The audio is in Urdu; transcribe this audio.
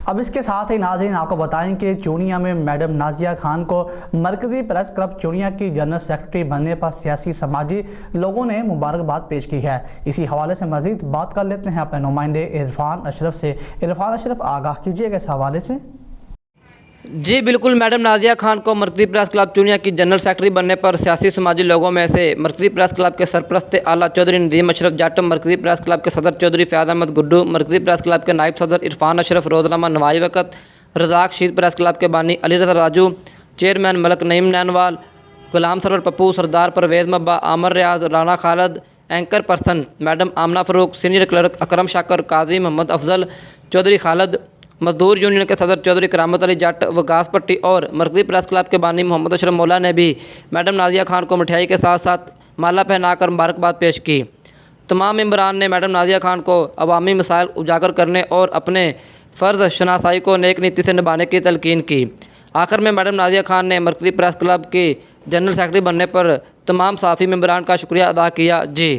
اب اس کے ساتھ ہی ناظرین آپ کو بتائیں کہ چونیا میں میڈم نازیہ خان کو مرکزی پریس کلب چونیا کی جنرل سیکرٹری بننے پر سیاسی سماجی لوگوں نے مبارکباد پیش کی ہے۔ اسی حوالے سے مزید بات کر لیتے ہیں اپنے نمائندے عرفان اشرف سے۔ عرفان اشرف، آگاہ کیجیے گا اس حوالے سے۔ جی بالکل، میڈم نازیہ خان کو مرکزی پریس کلب چونیا کی جنرل سیکرٹری بننے پر سیاسی سماجی لوگوں میں سے مرکزی پریس کلب کے سرپرست اعلیٰ چودھری ندیم اشرف جٹ، مرکزی پریس کلب کے صدر چودھری فیاض احمد گڈو، مرکزی پریس کلب کے نائب صدر عرفان اشرف، روزنامہ نوائی وقت رزاق شہید پریس کلب کے بانی علی رضا راجو، چیئرمین ملک نعیم نینوال، غلام سرور پپو، سردار پرویز مبا، عامر ریاض، رانا خالد، اینکر پرسن میڈم آمنہ فاروق، سینئر کلرک اکرم شاکر، قاضی محمد افضل، چودھری خالد، مزدور یونین کے صدر چودھری کرامت علی جٹ، وکاس پٹی اور مرکزی پریس کلب کے بانی محمد اشرف مولا نے بھی میڈم نازیہ خان کو مٹھائی کے ساتھ ساتھ مالا پہنا کر مبارکباد پیش کی۔ تمام ممبران نے میڈم نازیہ خان کو عوامی مسائل اجاگر کرنے اور اپنے فرض شناسائی کو نیک نیتی سے نبھانے کی تلقین کی۔ آخر میں میڈم نازیہ خان نے مرکزی پریس کلب کی جنرل سیکرٹری بننے پر تمام صحافی ممبران کا شکریہ ادا کیا۔ جی